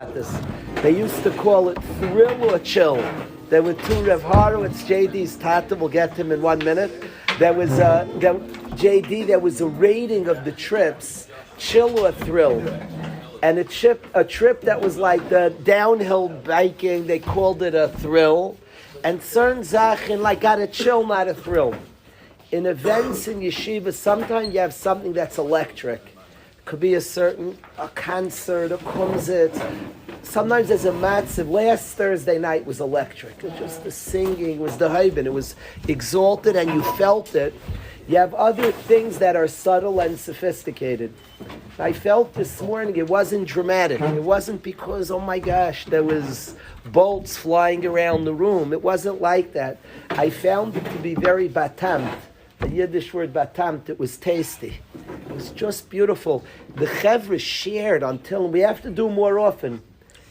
this. They used to call it thrill or chill. There were two Rev Horowitz, JD's Tata, we'll get to him in 1 minute. There was JD, there was a rating of the trips, chill or thrill. And a trip that was like the downhill biking, they called it a thrill. And certain Zachin like got a chill, not a thrill. In events in yeshiva, sometimes you have something that's electric. Could be a concert, a kumzit. Sometimes there's a matziv. Last Thursday night was electric. It was just the singing, was the haibin. It was exalted and you felt it. You have other things that are subtle and sophisticated. I felt this morning it wasn't dramatic. It wasn't because, oh my gosh, there was bolts flying around the room. It wasn't like that. I found it to be very batamt. The Yiddish word batamt, it was tasty. It was just beautiful. The Chevra shared on Tillim. We have to do more often.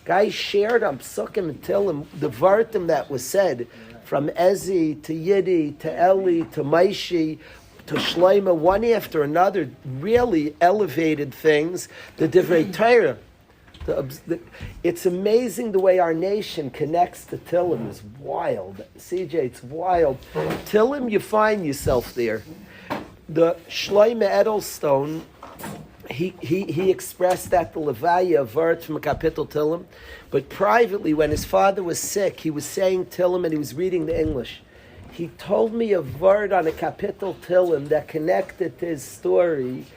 Guys shared on Psukim and Tillim, the Vartim that was said, from Ezi to Yiddi to Eli to Maishi to Shleima, one after another, really elevated things. The Divrei Torah. It's amazing the way our nation connects to Tillim is wild. CJ, it's wild. Tillim, you find yourself there. The Shloime Edelstone, he expressed that the Levaya of Vart from a Kapitel Tillim, but privately, when his father was sick, he was saying Tillim and he was reading the English. He told me a word on a Kapitel Tillim that connected to his story.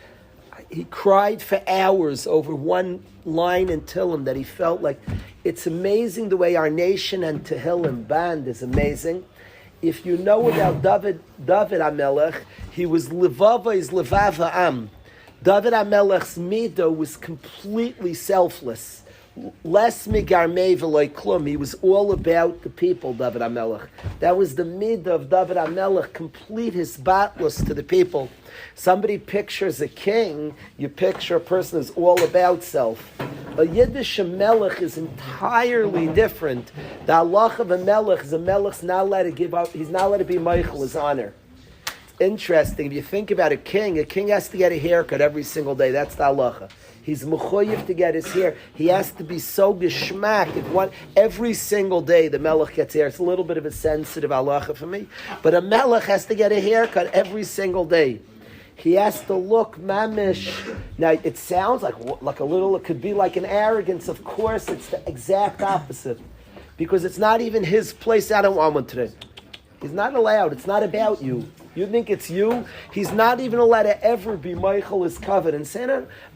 He cried for hours over one line in Tillim that he felt like. It's amazing the way our nation and Tehillim band is amazing. If you know about David HaMelech, he was Levava Levava Am. David HaMelech's midah was completely selfless. Less migarmei v'loy klum. He was all about the people, David HaMelech. That was the midah of David HaMelech, complete his batless to the people. Somebody pictures a king, you picture a person who's all about self. A Yiddish melech is entirely different. The halach of a melech is a melech's not allowed to give up, he's not allowed to be meichel his honor. It's interesting, if you think about a king has to get a haircut every single day, that's the halacha. He's mechoyev to get his hair. He has to be so geschmack. Every single day the melech gets hair. It's a little bit of a sensitive halacha for me, but a melech has to get a haircut every single day. He has to look mamish. Now, it sounds like a little, it could be like an arrogance. Of course, it's the exact opposite. Because it's not even his place. I don't want one today. He's not allowed. It's not about you. You think it's you? He's not even allowed to ever be Michael his covet. And say,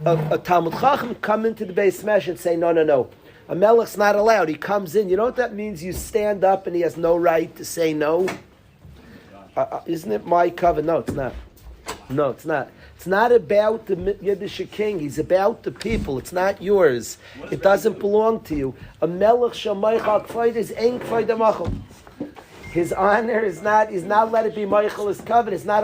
a Talmud Chacham come into the Beis Mesh and say, no. A melech's not allowed. He comes in. You know what that means? You stand up and he has no right to say no? Isn't it my covet? No, it's not. No, it's not. It's not about the Yiddish king. He's about the people. It's not yours. It doesn't belong to you. A melech shamaycha k'fayda is ein k'fayda machal. His honor is not. He's not let it be Michael his covet. It's not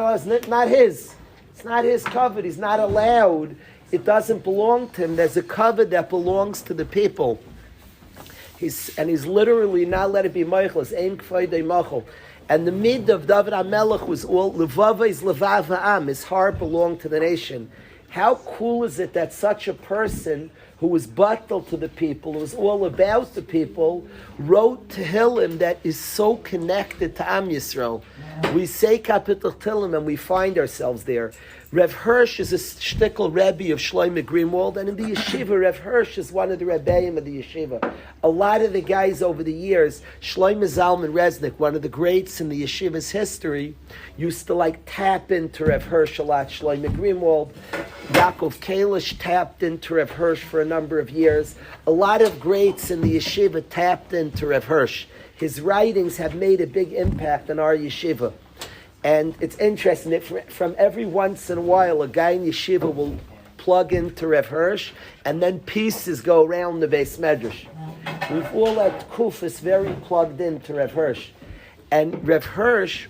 his. It's not his covet. He's not allowed. It doesn't belong to him. There's a covet that belongs to the people. He's literally not let it be Michael. It's ein k'fayda machal. And the mid of David HaMelech was all Levava is Levava Am. His heart belonged to the nation. How cool is it that such a person who was battle to the people, who was all about the people, wrote Tehillim that is so connected to Am Yisrael. We say Kapitel Tehillim and we find ourselves there. Rev Hirsch is a shtickle Rebbe of Shloime Greenwald, and in the yeshiva, Rev Hirsch is one of the Rebbeim of the yeshiva. A lot of the guys over the years, Shloime Zalman Resnick, one of the greats in the yeshiva's history, used to tap into Rev Hirsch a lot. Shloime Greenwald, Yaakov Kalish tapped into Rev Hirsch for a number of years. A lot of greats in the yeshiva tapped into Rev Hirsch. His writings have made a big impact on our yeshiva. And it's interesting that from every once in a while, a guy in yeshiva will plug into Rev Hirsch, and then pieces go around the Beis Medrash. We've all at Kufis very plugged into Rev Hirsch. And Rev Hirsch,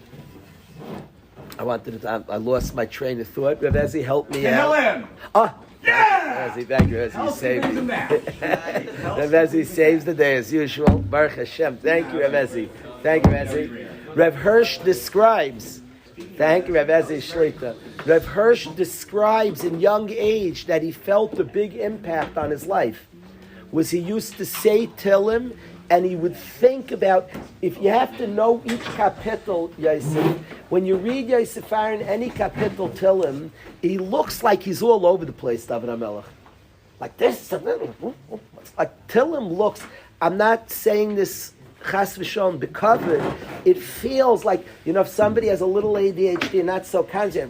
I lost my train of thought. Rev Ezi helped me out. Yeah! Thank you, Ezi. You saved me. Rev Ezi saves the day as usual. Baruch Hashem. Thank you, Rev Ezi. Thank you, Ezi. Rev Hirsch describes, thank you, Rev Ezi Shlita. Rev Hirsch describes in young age that he felt a big impact on his life. was he used to say Tillim, and he would think about, if you have to know each kapitel, Yosef, when you read Yosef Aaron, any kapitel Tillim, he looks like he's all over the place, David HaMelech. Like this, like Tillim looks, I'm not saying this chas v'shalom because it feels like, if somebody has a little ADHD and not so conscious.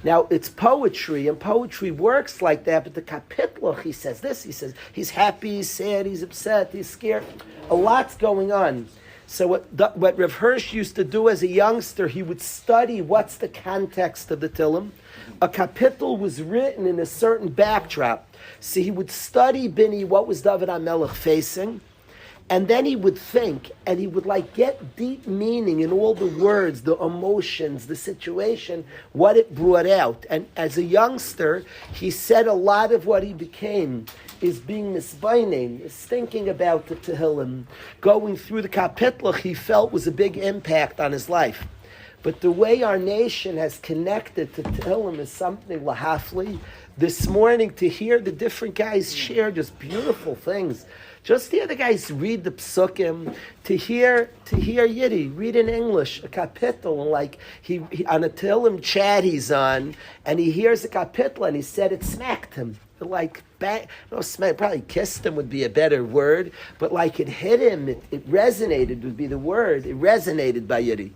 Now, it's poetry, and poetry works like that, but the kapitluch, he says this, he says he's happy, he's sad, he's upset, he's scared. A lot's going on. So what Rav Hirsch used to do as a youngster, he would study what's the context of the Tillim. A kapitel was written in a certain backdrop. So he would study Bini, what was David HaMelech facing, and then he would think, and he would get deep meaning in all the words, the emotions, the situation, what it brought out. And as a youngster, he said a lot of what he became is being misbaining, is thinking about the Tehillim, going through the kapitel he felt was a big impact on his life. But the way our nation has connected to Tehillim is something lahafli. This morning, to hear the different guys share just beautiful things. Just hear the guys read the psukim, to hear Yiddi, read in English, a kapitel, and he on a Tehillim chat he's on, and he hears a kapitel, and he said it smacked him. Smack, probably kissed him would be a better word, but it hit him, it resonated would be the word, it resonated by Yiddi.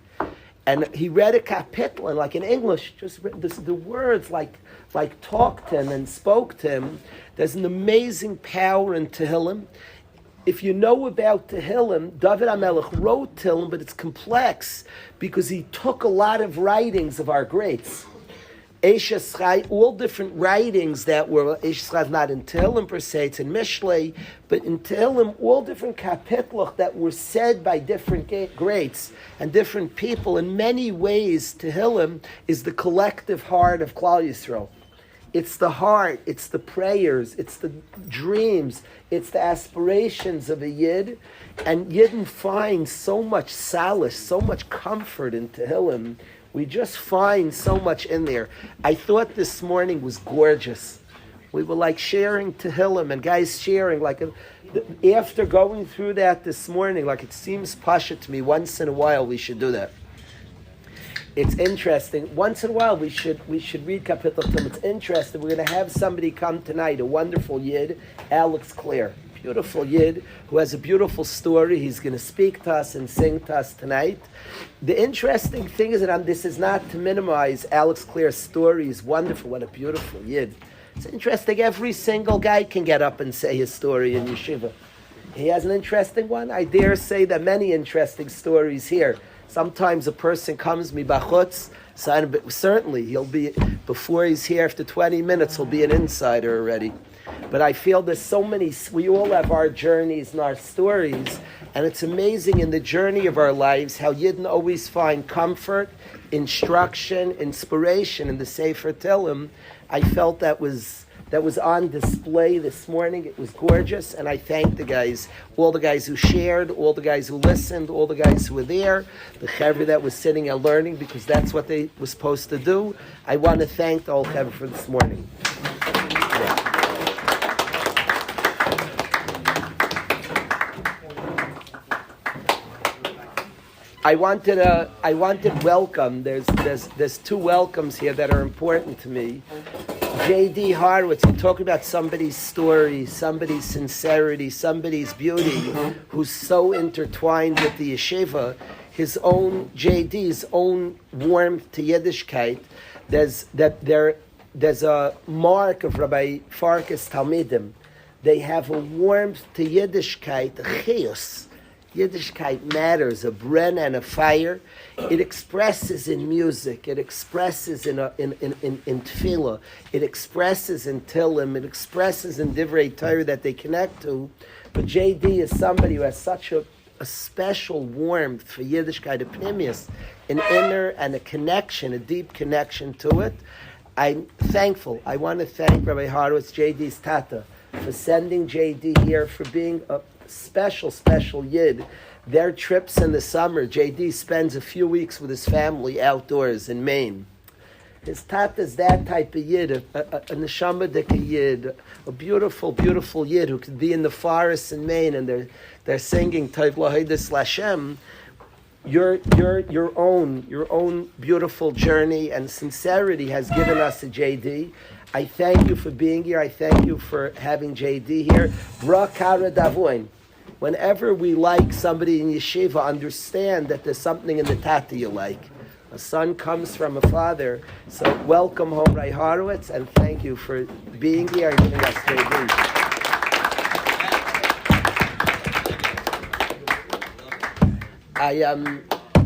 And he read a kapitel, and in English, just the words talked to him and spoke to him. There's an amazing power in Tehillim. If you know about Tehillim, David HaMelech wrote Tehillim, but it's complex because he took a lot of writings of our greats. Eish Chai, all different writings that were, Eish Chai not in Tehillim per se, it's in Mishlei, but in Tehillim, all different kapitloch that were said by different greats and different people. In many ways, Tehillim is the collective heart of Klal Yisrael. It's the heart, it's the prayers, it's the dreams, it's the aspirations of a Yid. And Yidden find so much solace, so much comfort in Tehillim. We just find so much in there. I thought this morning was gorgeous. We were sharing Tehillim and guys sharing after going through that this morning, it seems pasha to me, once in a while we should do that. It's interesting. Once in a while, we should read Kapitel Tim. It's interesting. We're going to have somebody come tonight, a wonderful Yid, Alex Clare. Beautiful Yid, who has a beautiful story. He's going to speak to us and sing to us tonight. The interesting thing is that this is not to minimize Alex Clare's story. He's wonderful. What a beautiful Yid. It's interesting. Every single guy can get up and say his story in yeshiva. He has an interesting one. I dare say that many interesting stories here. Sometimes a person comes me bachutz, certainly he'll be, before he's here after 20 minutes, he'll be an insider already. But I feel there's so many, we all have our journeys and our stories, and it's amazing in the journey of our lives how Yidden always find comfort, instruction, inspiration in the Sefer Tehillim. I felt that was on display this morning. It was gorgeous, and I thank the guys, all the guys who shared, all the guys who listened, all the guys who were there, the chevra that was sitting and learning, because that's what they were supposed to do. I want to thank the whole chevra for this morning. I wanted welcome. There's two welcomes here that are important to me. J.D. Horowitz, you talk about somebody's story, somebody's sincerity, somebody's beauty, who's so intertwined with the yeshiva, his own J.D.'s own warmth to Yiddishkeit. There's a mark of Rabbi Farkas Talmidim. They have a warmth to Yiddishkeit, a chiyus. Yiddishkeit matters, a bren and a fire. It expresses in music. It expresses in tefillah. It expresses in Tillim. It expresses in divrei Torah that they connect to. But JD is somebody who has such a special warmth for Yiddishkeit, a pnimius, an inner and a connection, a deep connection to it. I'm thankful. I want to thank Rabbi Horowitz, JD's Tata, for sending JD here, for being a special Yid. Their trips in the summer, JD spends a few weeks with his family outdoors in Maine. His tata's that type of yid, a neshama dika yid, a beautiful, beautiful yid who could be in the forest in Maine and they're singing Tov Lahidus Lashem. Your own beautiful journey and sincerity has given us a JD. I thank you for being here. I thank you for having JD here. Bra kara davoin. Whenever we like somebody in yeshiva, understand that there's something in the tata you like. A son comes from a father. So welcome home, Ray Horowitz, and thank you for being here and giving us JD.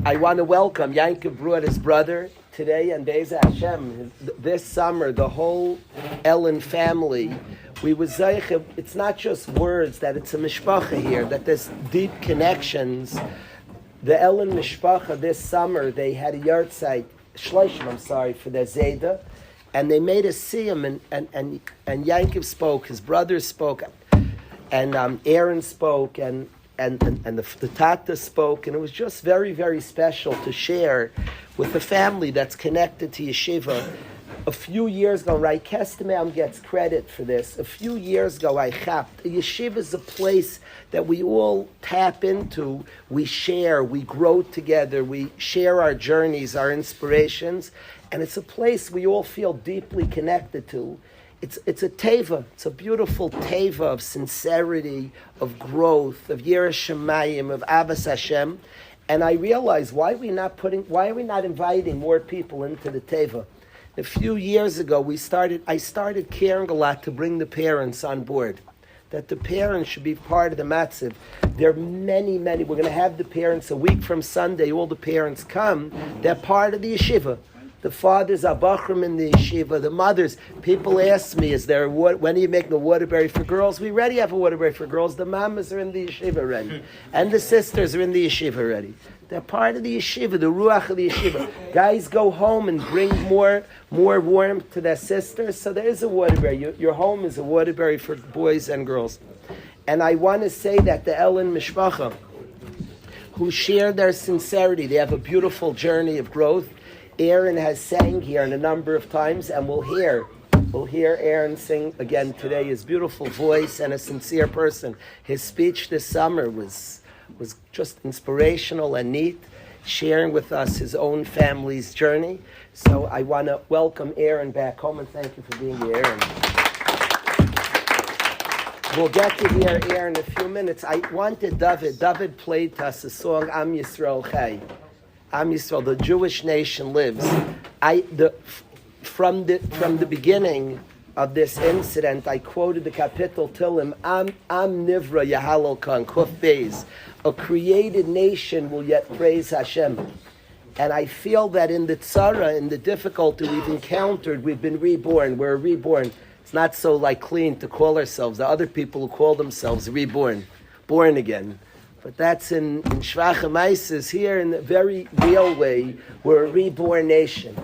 I want to welcome Yankov brought his brother today, and Be'ez Hashem, this summer, the whole Ellen family, we was zeiche. It's not just words, that it's a mishpacha here, that there's deep connections. The Ellen mishpacha this summer, they had a yahrzeit, shleishim, for their Zayda, and they made a siyum, and Yankov spoke, his brother spoke, and Aaron spoke, and the Tata spoke, and it was just very, very special to share with the family that's connected to yeshiva. A few years ago, Rai Kestemam gets credit for this. A few years ago, I chapped. Yeshiva is a place that we all tap into. We share, we grow together, we share our journeys, our inspirations, and it's a place we all feel deeply connected to. It's a teva. It's a beautiful teva of sincerity, of growth, of Yiras Shamayim, of Abbas Hashem. And I realized why are we not inviting more people into the teva? A few years ago, I started caring a lot to bring the parents on board. That the parents should be part of the matziv. There are many. We're going to have the parents a week from Sunday. All the parents come. They're part of the yeshiva. The fathers are bachrim in the yeshiva. The mothers, people ask me, when are you making a Waterbury for girls? We already have a Waterbury for girls. The mamas are in the yeshiva already. And the sisters are in the yeshiva already. They're part of the yeshiva, the ruach of the yeshiva. Guys go home and bring more warmth to their sisters. So there is a Waterbury. Your home is a Waterbury for boys and girls. And I want to say that the Ellen Mishpacha, who share their sincerity, they have a beautiful journey of growth. Aaron has sang here a number of times, and we'll hear Aaron sing again today. His beautiful voice and a sincere person. His speech this summer was just inspirational and neat, sharing with us his own family's journey. So I want to welcome Aaron back home and thank you for being here, Aaron. We'll get to hear Aaron in a few minutes. I wanted David played to us a song, Am Yisrael Chai. Am Yisrael, the Jewish nation lives. From the beginning of this incident, I quoted the kapitel Tilim, Am Nivra Yahalol Kan, Kuf Beis. A created nation will yet praise Hashem. And I feel that in the tzara, in the difficulty we've encountered, we've been reborn. We're reborn. It's not so clean to call ourselves. The other people who call themselves reborn, born again. But that's in Shvach HaMaises. Here, in a very real way, we're a reborn nation.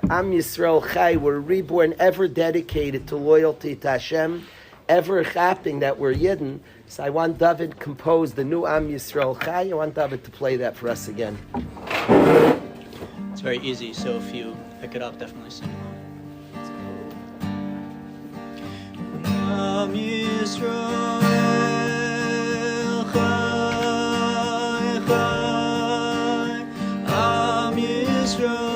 Am Yisrael Chai, we're reborn, ever dedicated to loyalty to Hashem, ever chapping that we're Yidden. So I want David compose the new Am Yisrael Chai. I want David to play that for us again. It's very easy, so if you pick it up, definitely sing along. Am Yisrael Chai, Chai, Am Yisrael.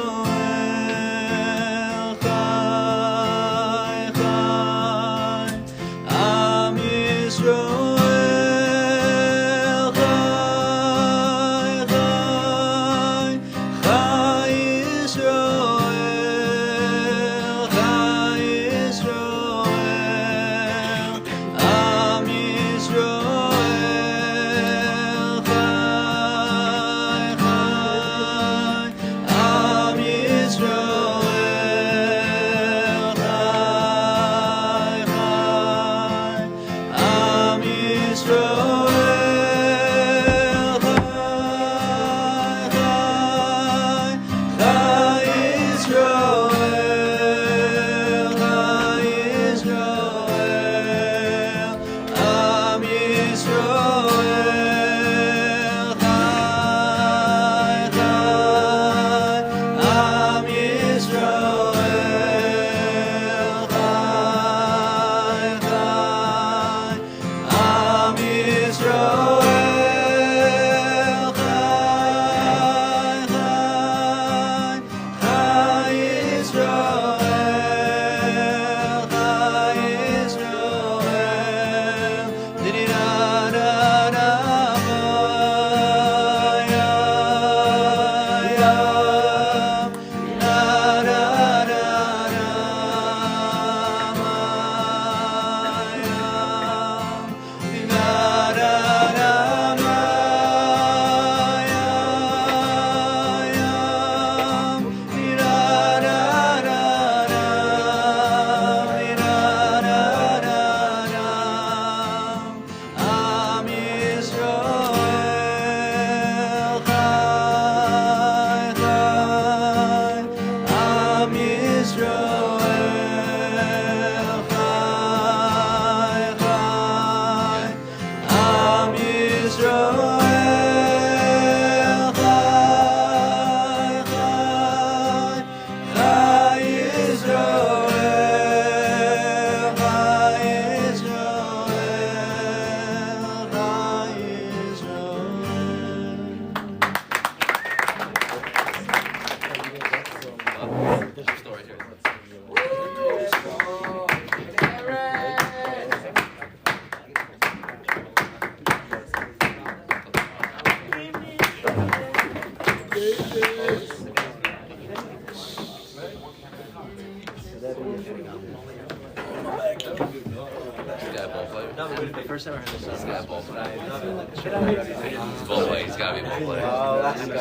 Am first time I heard this song. It's both ways. It's gotta be both ways. Oh, let's go.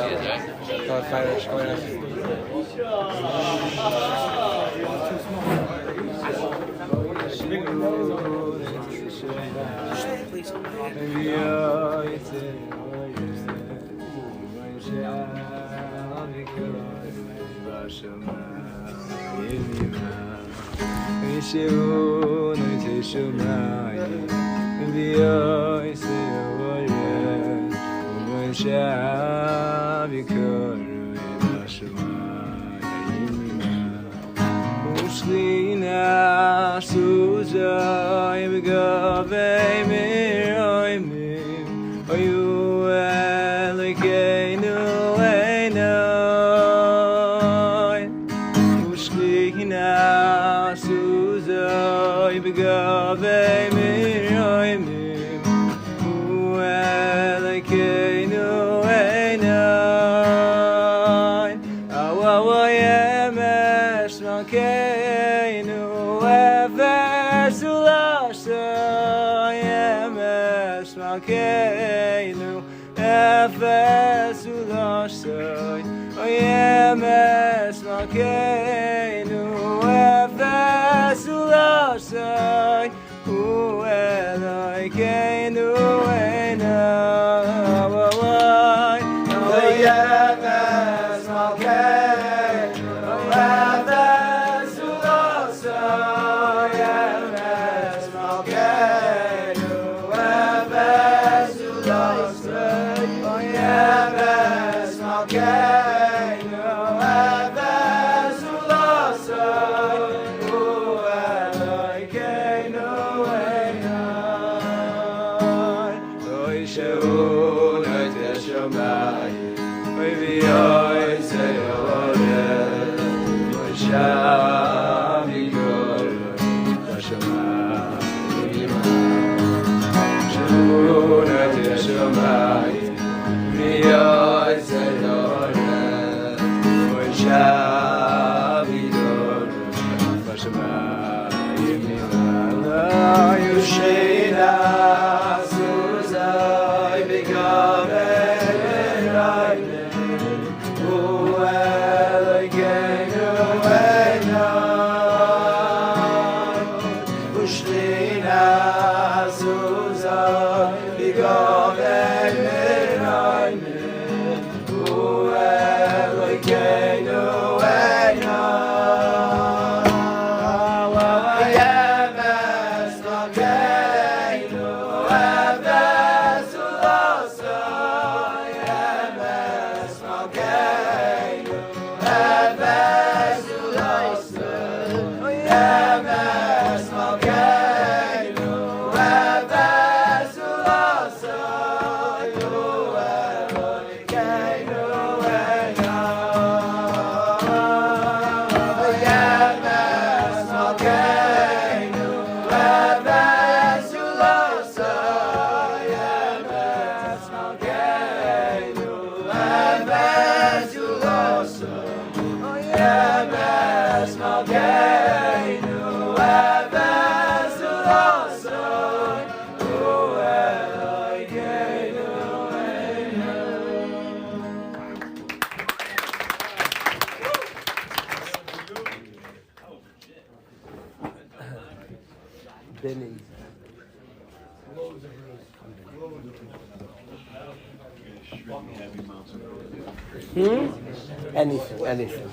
Anything.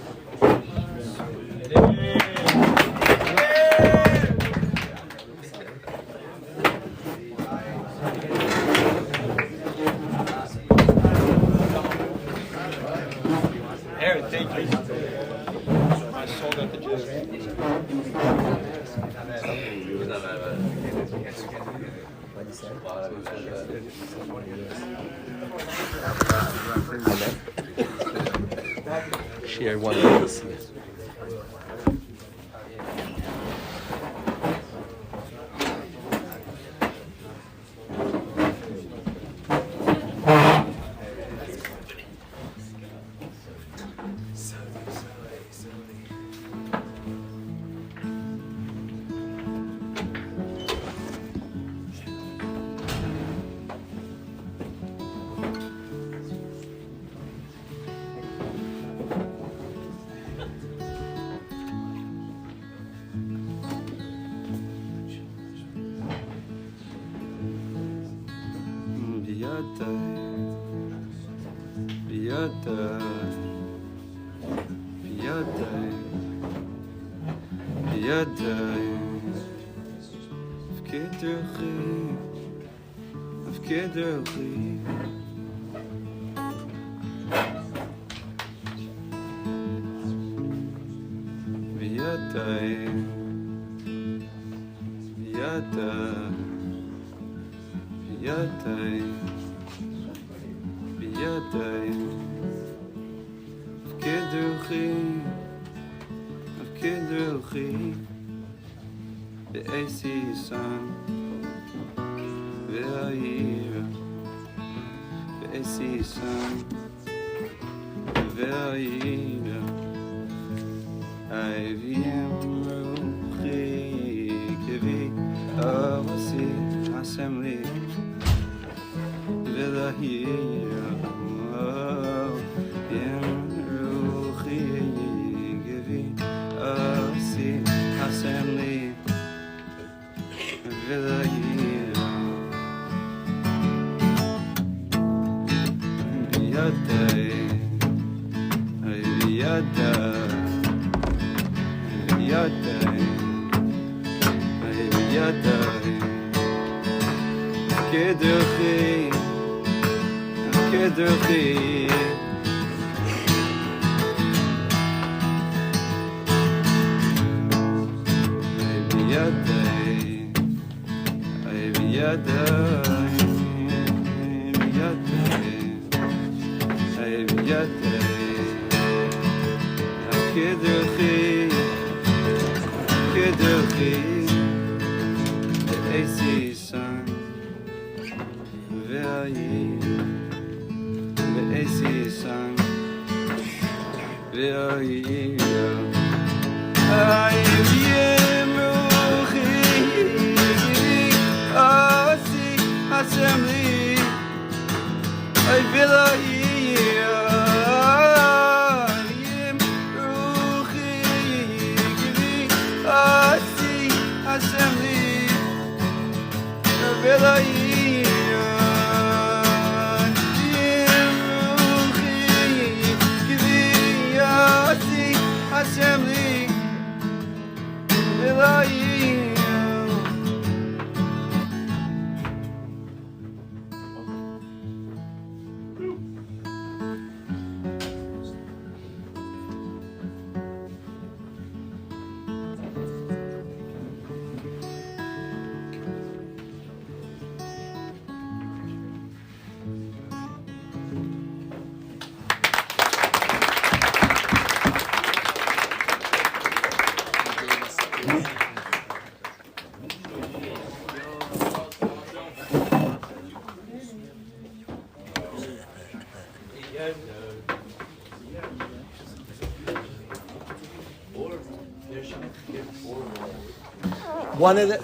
Aaron, thank you. My soul got the gist. Share one of these.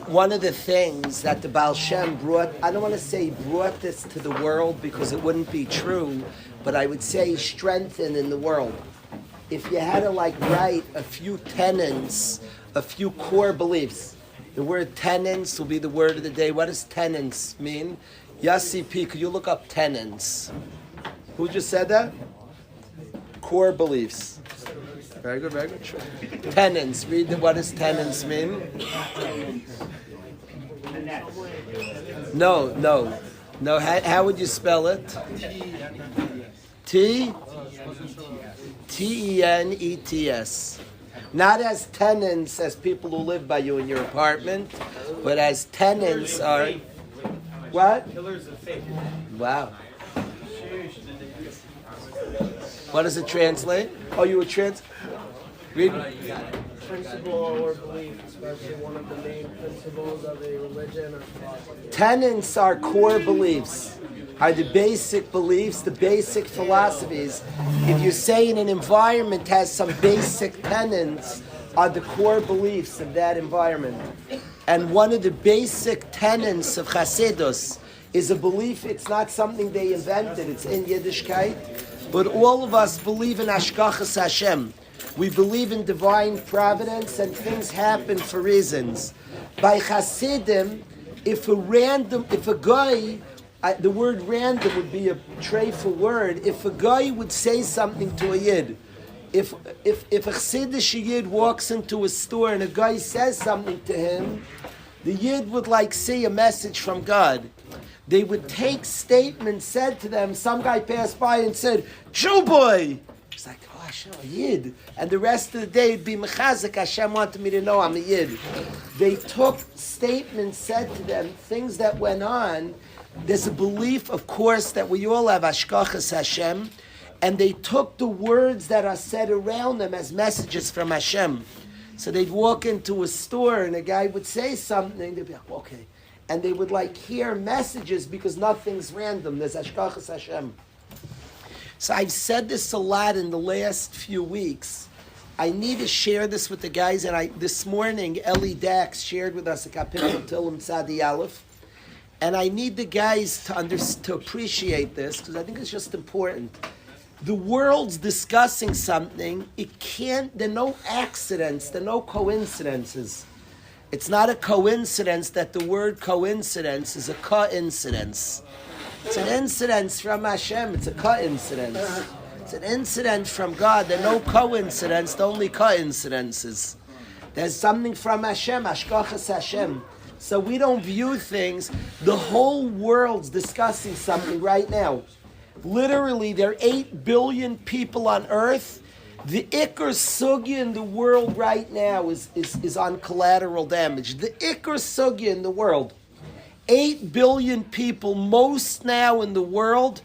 One of the things that the Baal Shem brought, I don't want to say brought this to the world because it wouldn't be true, but I would say strengthened in the world. If you had to write a few tenets, a few core beliefs, the word tenets will be the word of the day. What does tenets mean? Yossi P, could you look up tenets? Who just said that? Core beliefs. Very good, very good. Sure. Tenants. Read what does tenants mean? No. How would you spell it? Tenets. Not as tenants as people who live by you in your apartment, but as tenants are. What? Pillars of faith. Wow. What does it translate? Oh, you would read. Principle or belief, especially one of the main principles of a religion or philosophy. Tenets are core beliefs, are the basic beliefs, the basic philosophies. If you say in an environment has some basic tenets, are the core beliefs of that environment. And one of the basic tenets of Chassidus is a belief. It's not something they invented, it's in Yiddishkeit. But all of us believe in Hashgachas Hashem. We believe in divine providence and things happen for reasons. By Hasidim, if a guy the word random would be a treifa word. If a guy would say something to a yid, if a Chassidish yid walks into a store and a guy says something to him, the yid would like see a message from God. They would take statements said to them. Some guy passed by and said, "Jew boy." It's like, oh, Hashem, a yid. And the rest of the day it'd be mechazik. Hashem wanted me to know I'm a yid. They took statements said to them, things that went on. There's a belief, of course, that we all have Ashkachas Hashem, and they took the words that are said around them as messages from Hashem. So they'd walk into a store and a guy would say something, they'd be like, okay. And they would like hear messages because nothing's random. There's Ashkachas Hashem. So I've said this a lot in the last few weeks. I need to share this with the guys, and this morning Eli Dax shared with us a kapitel Tilim Tzadi Aleph. And I need the guys to appreciate this, because I think it's just important. The world's discussing something. There are no accidents, there are no coincidences. It's not a coincidence that the word coincidence is a coincidence. It's an incidence from Hashem, it's a coincidence. It's an incident from God. There are no coincidences, there are only coincidences. There's something from Hashem, Ashkachas Hashem. So we don't view things. The whole world's discussing something right now. Literally, there are 8 billion people on earth. The Iker Sugya in the world right now is on collateral damage. The Iker Sugya in the world. 8 billion people, most now in the world,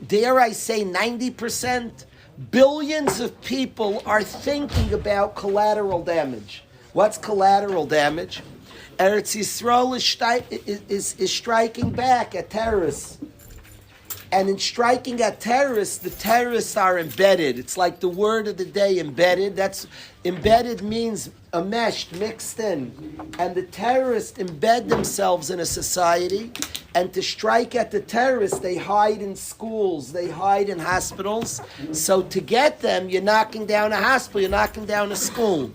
dare I say 90%, billions of people are thinking about collateral damage. What's collateral damage? Eretz Yisrael is striking back at terrorists. And in striking at terrorists, the terrorists are embedded. It's like the word of the day, embedded. That's embedded means enmeshed, mixed in. And the terrorists embed themselves in a society. And to strike at the terrorists, they hide in schools, they hide in hospitals. So to get them, you're knocking down a hospital, you're knocking down a school.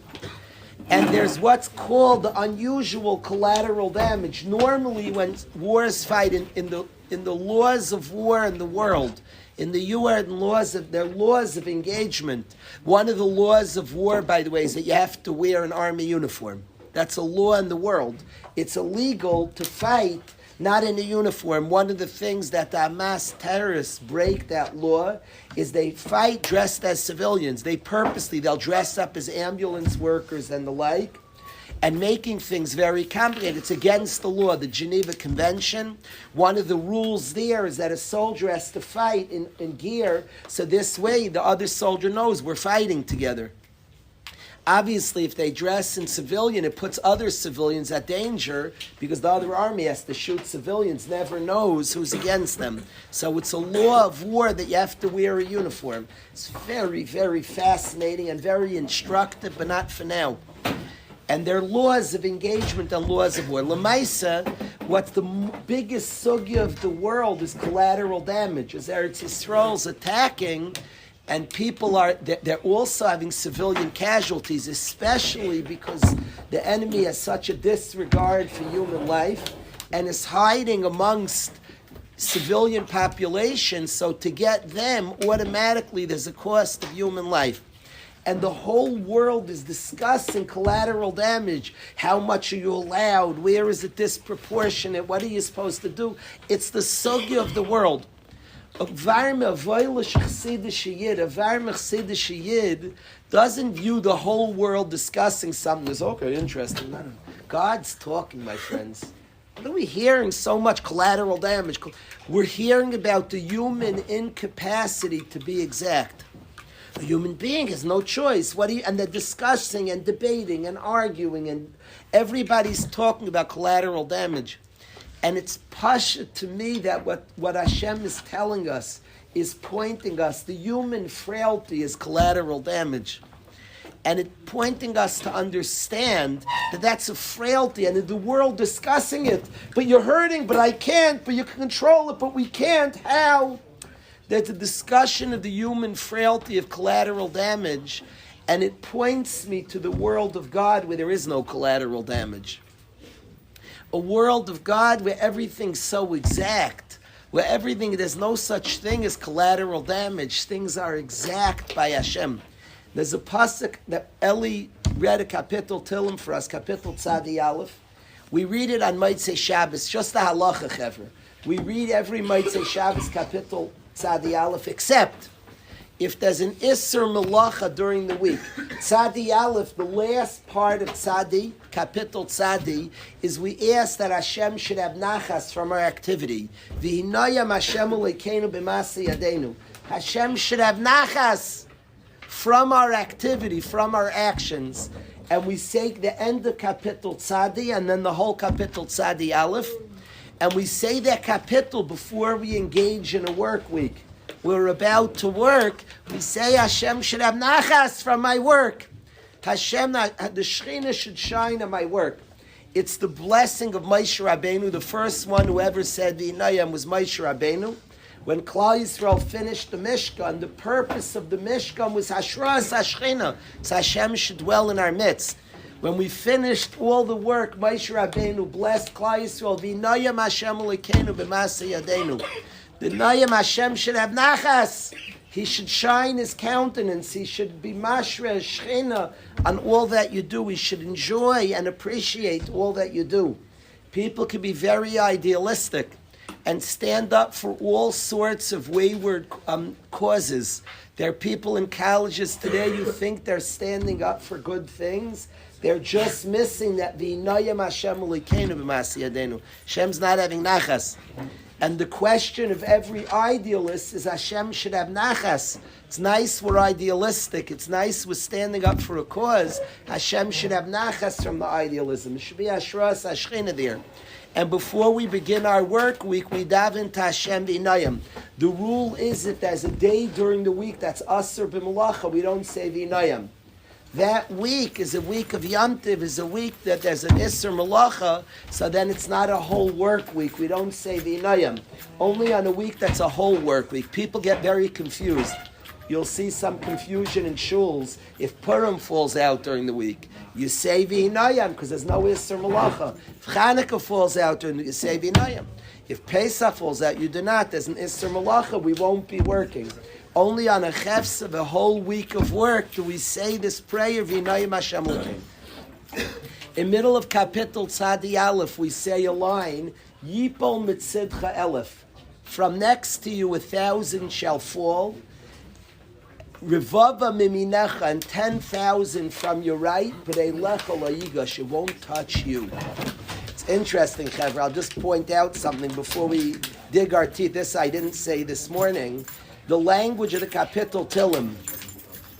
And there's what's called the unusual collateral damage. Normally, when wars fight in the laws of war in the world, in the UN laws of their laws of engagement, one of the laws of war, by the way, is that you have to wear an army uniform. That's a law in the world. It's illegal to fight not in a uniform. One of the things that the Hamas terrorists break that law is they fight dressed as civilians. They'll dress up as ambulance workers and the like, and making things very complicated. It's against the law, the Geneva Convention. One of the rules there is that a soldier has to fight in gear, so this way the other soldier knows we're fighting together. Obviously, if they dress in civilian, it puts other civilians at danger because the other army has to shoot civilians, never knows who's against them. So it's a law of war that you have to wear a uniform. It's very, very fascinating and very instructive, but not for now. And there are laws of engagement and laws of war. Lamaisa, what's the biggest sugya of the world is collateral damage. As Eretz Yisrael's attacking, and people they're also having civilian casualties, especially because the enemy has such a disregard for human life and is hiding amongst civilian populations. So to get them, automatically there's a cost of human life. And the whole world is discussing collateral damage. How much are you allowed? Where is it disproportionate? What are you supposed to do? It's the sugya of the world. A varme Chassidish Yid doesn't view the whole world discussing something as, okay, interesting. No. God's talking, my friends. What are we hearing so much collateral damage? We're hearing about the human incapacity to be exact. A human being has no choice. And they're discussing and debating and arguing, and everybody's talking about collateral damage. And it's pasha to me that what Hashem is telling us is pointing us, the human frailty is collateral damage. And it's pointing us to understand that that's a frailty, and in the world discussing it, but you're hurting, but I can't, but you can control it, but we can't. How? There's a discussion of the human frailty of collateral damage, and it points me to the world of God where there is no collateral damage. A world of God where everything's so exact. where everything, there's no such thing as collateral damage. Things are exact by Hashem. There's a pasuk that Eli read a kapitel Tilim for us, kapitel Tzadi Aleph. We read it on Motzei Shabbos, just a halacha, chevra. We read every Motzei Shabbos kapitel Tzadi Aleph, except if there's an Isser Melacha during the week. Tzadi Aleph, the last part of Tzadi, Kapitel Tzadi, is we ask that Hashem should have nachas from our activity. V'hinayam Hashem uleikeinu b'masi yadeinu. Hashem should have nachas from our activity, from our actions. And we say the end of Kapitel Tzadi and then the whole Kapitel Tzadi Aleph. And we say that Kapitel before we engage in a work week. We're about to work, we say Hashem should have nachas from my work. Hashem, the Shekhinah should shine on my work. It's the blessing of Moshe Rabbeinu. The first one who ever said V'inayam was Moshe Rabbeinu. When Klal Yisrael finished the Mishkan, the purpose of the Mishkan was Hashras HaShekhinah. So Hashem should dwell in our midst. When we finished all the work, Moshe Rabbeinu blessed Klal Yisrael. V'inayam Hashem uleikeinu b'masei yadeinu. The Nayim Hashem should have nachas. He should shine his countenance. He should be mashra shechina on all that you do. He should enjoy and appreciate all that you do. People can be very idealistic and stand up for all sorts of wayward causes. There are people in colleges today who think they're standing up for good things. They're just missing that v'inayim Hashem uleikeinu b'masi yadeinu. Hashem's not having nachas. And the question of every idealist is Hashem should have nachas. It's nice we're idealistic. It's nice we're standing up for a cause. Hashem should have nachas from the idealism. It should be Hashras HaShekhinah there. And before we begin our work week, we daven to Hashem v'inayim. The rule is if there's a day during the week that's Asr b'melacha, we don't say v'inayim. That week is a week of Yom Tov, is a week that there's an Isser Melacha, so then it's not a whole work week. We don't say V'inayim. Only on a week that's a whole work week. People get very confused. You'll see some confusion in shuls if Purim falls out during the week. You say V'inayim because there's no Isser Melacha. If Chanukah falls out during the week, you say V'inayim. If Pesach falls out, you do not. There's an Isser Melacha, we won't be working. Only on a chefs of a whole week of work do we say this prayer, V'inayim Hashem uleikeinu. In middle of Kapitel Tzadi Aleph, we say a line, Yipol mitzidcha elef. From next to you 1,000 shall fall. Revava miminecha, and 10,000 from your right, B'nei lecha lo yigash, it won't touch you. It's interesting, Chevra. I'll just point out something before we dig our teeth. This I didn't say this morning. The language of the Kapitel Tilim,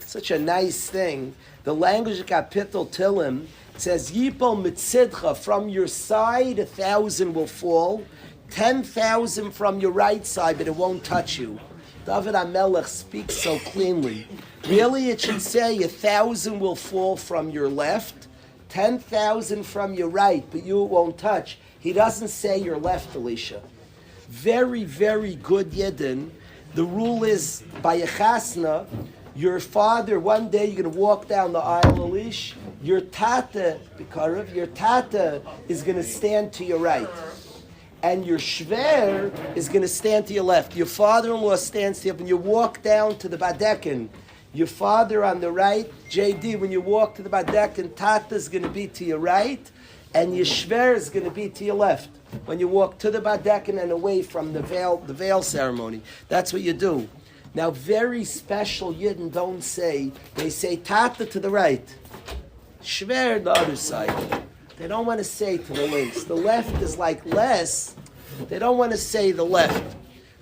such a nice thing. The language of Kapitel Tilim says, Yipol mitzidcha, from your side 1,000 will fall, 10,000 from your right side, but it won't touch you. David HaMelech speaks so cleanly. Really, it should say 1,000 will fall from your left, 10,000 from your right, but you won't touch. He doesn't say your left, Elisha. Very, very good Yidden. The rule is, by a chasna, your father, one day you're going to walk down the aisle, Elish, your tata, Bikarav, your tata is going to stand to your right. And your shver is going to stand to your left. Your father-in-law stands to you. When you walk down to the Badekin, your father on the right, JD, when you walk to the Badekin, tata is going to be to your right, and your shver is going to be to your left. When you walk to the Badekin and away from the veil ceremony. That's what you do. Now, very special Yidden don't say, they say Tata to the right, Shver the other side. They don't want to say to the links. The left is like less. They don't want to say the left.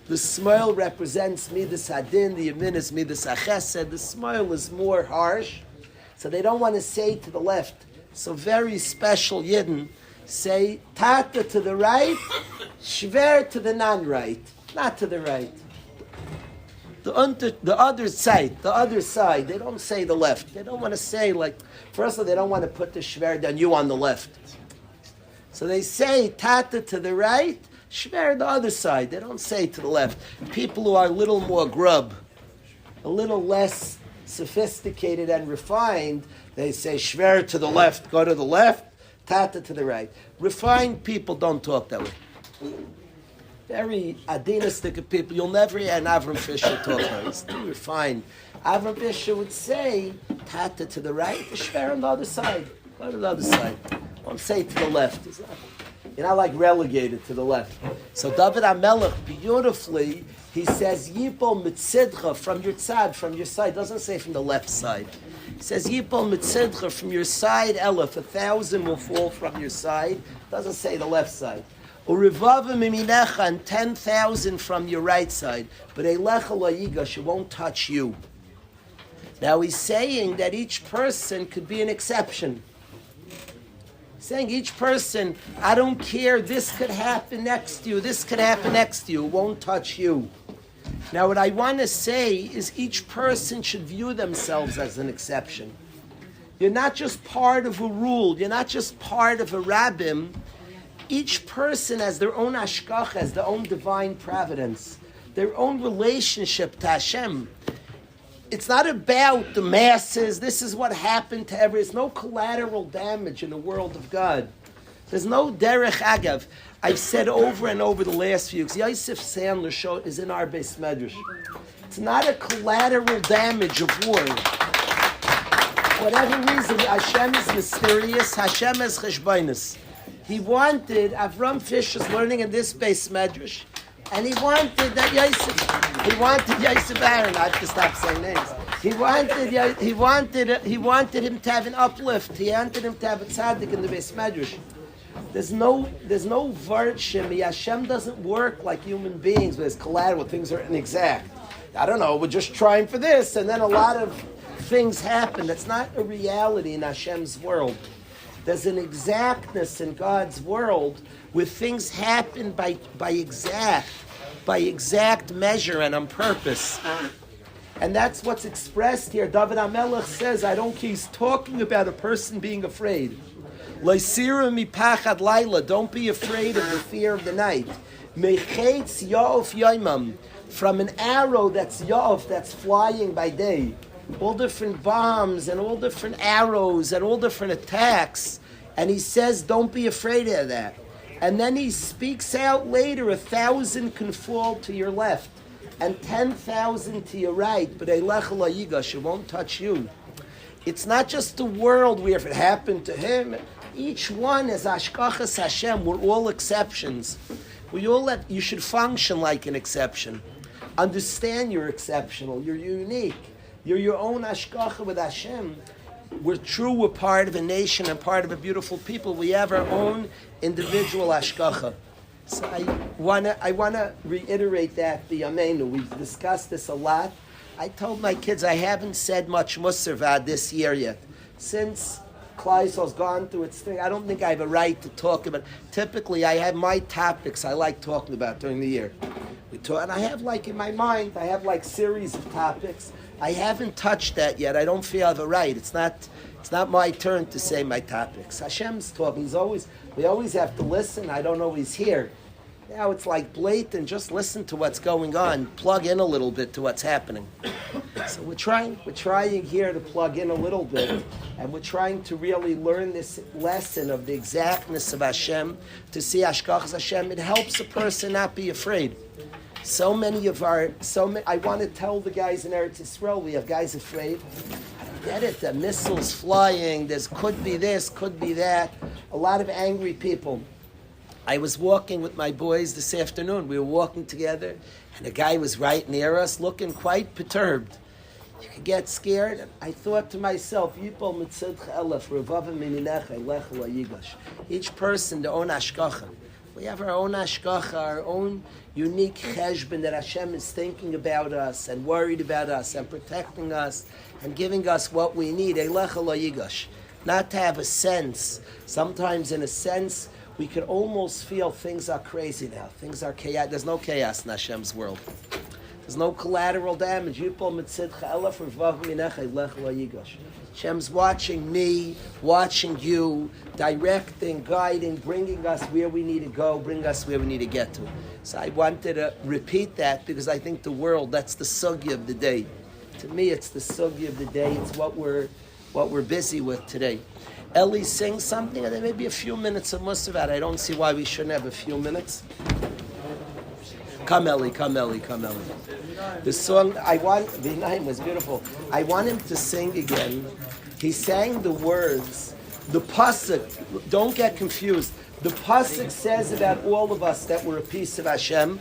The smile represents Midas Hadin, the Yamin is Midas HaChesed. The smile is more harsh. So they don't want to say to the left. So very special Yidden say Tata to the right, Shver to the non-right, not to the right. The other side, they don't say the left. They don't want to say like, first of all, they don't want to put the Shver down, you on the left. So they say Tata to the right, Shver the other side. They don't say to the left. People who are a little more grub, a little less sophisticated and refined, they say Shver to the left, go to the left, Tata to the right. Refined people don't talk that way. very adinistic of people. You'll never hear an Avram Fisher talk about it. You're fine. Avram Fisher would say, Tata to the right, the Shver on the other side. Go to the other side. Don't say to the left. You're not like relegated to the left. So David HaMelech, beautifully, he says, Yipol mitzidcha, from your tzad, from your side. Doesn't say from the left side. He says, Yipol mitzidcha, from your side, Elef, 1,000 will fall from your side. Doesn't say the left side. Urivava miminecha, and 10,000 from your right side. But Eilecha lo yigash, it won't touch you. Now he's saying that each person could be an exception. Saying each person, I don't care, this could happen next to you, this could happen next to you, it won't touch you. Now what I want to say is each person should view themselves as an exception. You're not just part of a rule, you're not just part of a rabbim. Each person has their own ashkach, has their own divine providence, their own relationship to Hashem. It's not about the masses. This is what happened to everyone. There's no collateral damage in the world of God. There's no derech agav. I've said over and over the last few weeks, Yosef Sandler show is in our Beis Medrash. It's not a collateral damage of war. For whatever reason, Hashem is mysterious. Hashem is cheshbonus. He wanted, Avram Fisher's learning in this Beis Medrash, and he wanted that Yosef. He wanted Yosef Aaron. I have to stop saying names. He wanted him to have an uplift. He wanted him to have a tzaddik in the Beis Medrash. There's no virtue. Hashem doesn't work like human beings with his collateral. Things are inexact. I don't know. We're just trying for this, and then a lot of things happen. That's not a reality in Hashem's world. There's an exactness in God's world where things happen by exact measure and on purpose. And that's what's expressed here. David HaMelech says, I don't care. He's talking about a person being afraid. Leisira mipachad laila. Don't be afraid of the fear of the night. Mechetz ya'of yaimam. From an arrow that's ya'of, that's flying by day. All different bombs and all different arrows and all different attacks. And he says, don't be afraid of that. And then he speaks out later, 1,000 can fall to your left and 10,000 to your right, but Eilecha lo yigash, it won't touch you. It's not just the world where if it happened to him, each one is Ashkachas Hashem, we're all exceptions. You should function like an exception. Understand you're exceptional, you're unique. You're your own Ashkacha with Hashem. We're true, we're part of a nation and part of a beautiful people. We have our own individual ashkacha. So I wanna reiterate that b'yameinu. We've discussed this a lot. I told my kids I haven't said much Musar this year yet. Since Kleisel's gone through its thing, I don't think I have a right to talk about it. Typically, I have my topics I like talking about during the year. And I have in my mind, I have series of topics. I haven't touched that yet. I don't feel I have a right. It's not my turn to say my topics. Hashem's talking. We always have to listen. I don't always hear. Now it's blatant. Just listen to what's going on. Plug in a little bit to what's happening. So we're trying here to plug in a little bit, and we're trying to really learn this lesson of the exactness of Hashem, to see Ashkachas Hashem. It helps a person not be afraid. I want to tell the guys in Eretz Yisrael, we have guys afraid. I don't get it. The missiles flying. Could be this, could be that. A lot of angry people. I was walking with my boys this afternoon. We were walking together, and a guy was right near us, looking quite perturbed. You could get scared. And I thought to myself, each person their own ashkacha. We have our own ashkacha, our own unique cheshbon that Hashem is thinking about us and worried about us and protecting us and giving us what we need. Eilecha lo yigash. Not to have a sense. Sometimes in a sense, we could almost feel things are crazy now. Things are chaos. There's no chaos in Hashem's world. There's no collateral damage. Hashem's watching me, watching you, directing, guiding, bringing us where we need to go, bring us where we need to get to. So I wanted to repeat that because I think the world, that's the sugya of the day. To me, it's the sugya of the day. It's what we're busy with today. Eli sings something, and there may be a few minutes of Musaf. I don't see why we shouldn't have a few minutes. Come Ellie. The song the name was beautiful. I want him to sing again. He sang the words. The pasuk. Don't get confused. The pasuk says about all of us that we're a piece of Hashem.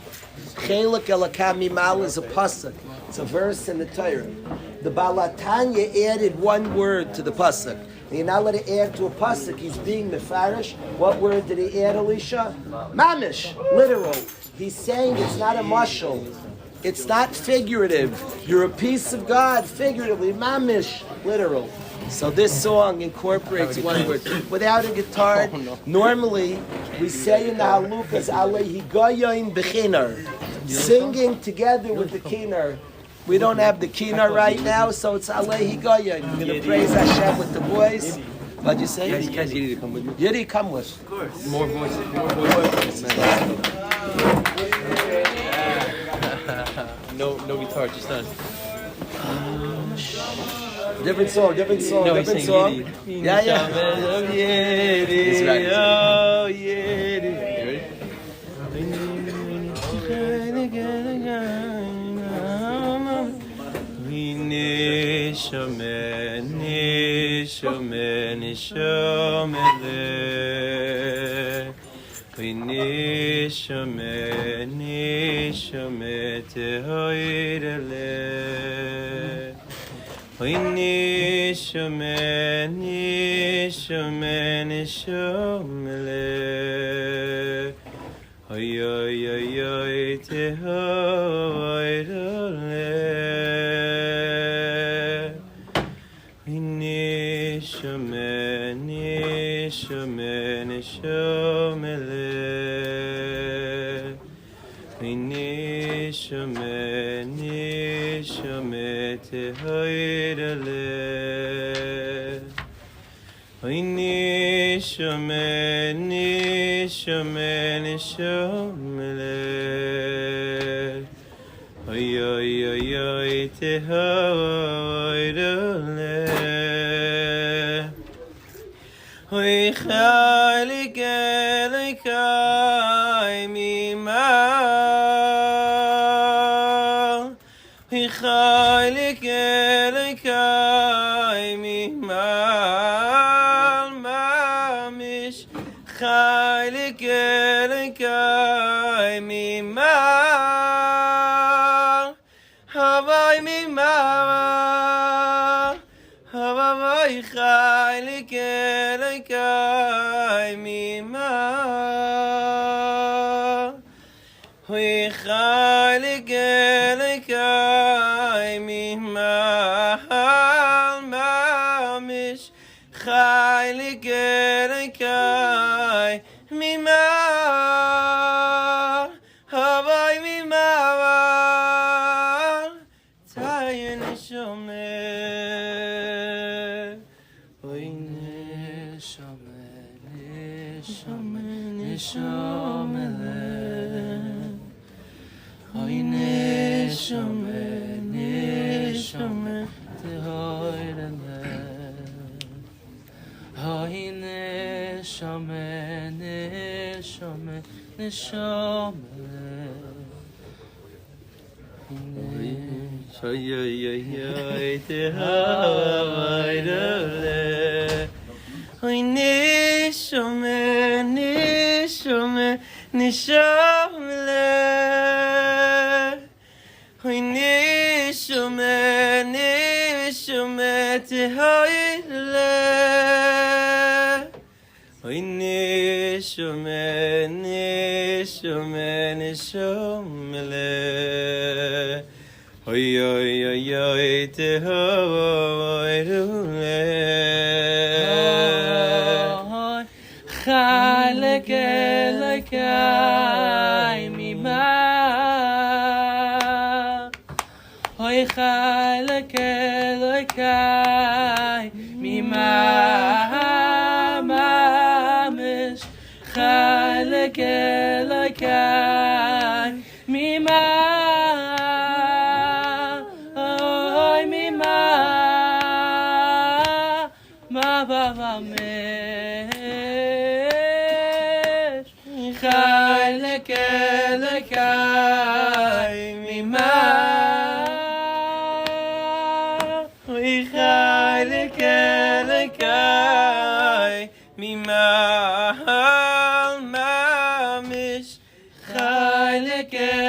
Chelak elakam mimal is a pasuk. It's a verse in the Torah. The Balatanya added one word to the pasuk. And you're not allowed to add to a pasuk. He's being mefarish. What word did he add, Alicia? Mamish, literal. He's saying it's not a mashal. It's not figurative. You're a piece of God, figuratively. Mamish, literal. So this song incorporates one word. Without a guitar, normally we say in the halukas, Alehi goyim bechinar, singing together with the kinar. We don't have the kinar right now, so it's Alehi goyim. We're going to praise Hashem with the boys. What'd you say? Guys, Yiddi, come with me. Yiddi, come with. Of course. More voices. No guitar, just us. Different song. No, he's saying Yiddi. Yeah. He's right. Oh, Yiddi. You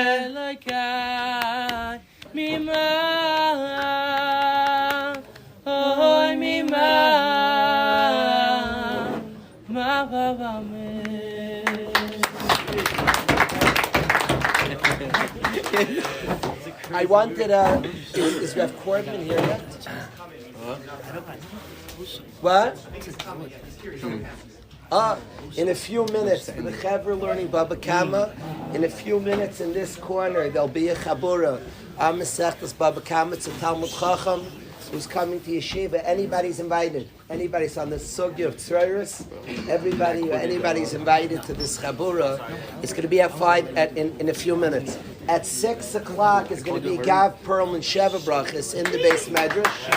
Elokai Mima Oi Mima Ma Baba I wanted is Rev Corbin here yet? What? In a few minutes, the Chaver learning Baba Kama. In a few minutes, in this corner, there'll be a Chabura. Masechtas Baba Kama. It's a Talmud Chacham who's coming to Yeshiva. Anybody's invited. Anybody's on the Sugya of Tzroiris. Anybody's invited to this Chabura. It's going to be at 5 in a few minutes. At 6 o'clock is going to be Gav Pearl and Sheva Brachas in the base medrash.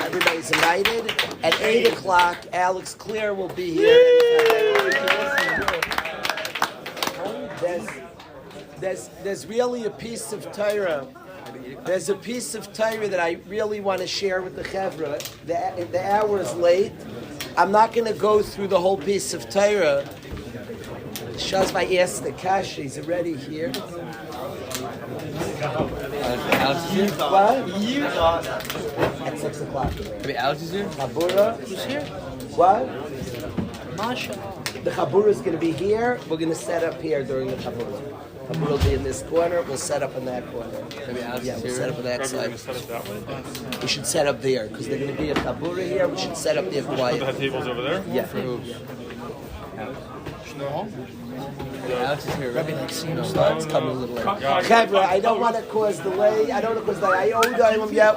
Everybody's invited. At 8 o'clock, Alex Clear will be here. There's really a piece of Torah. There's a piece of Torah that I really want to share with the Chevra. The hour is late. I'm not going to go through the whole piece of Torah. Shazvai asked the Kash, he's already here. Alex is here? What? At 6 o'clock. Alex is here? Chabura. Who's here? What? Masha. The Chabura is going to be here. We're going to set up here during the Chabura. Chabura will be in this corner. We'll set up in that corner. Yeah, we'll set up on that side. We should set up there because they're going to be a Chabura here. We should set up there quiet. Have tables over there? Yeah. Alex is here, right? It's coming a little late. Chevra, I don't want to cause delay. I don't want to cause delay.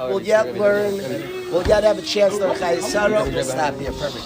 We'll yet learn. We'll yet have a chance to learn Chayei Sarah. We'll stop here. Perfect.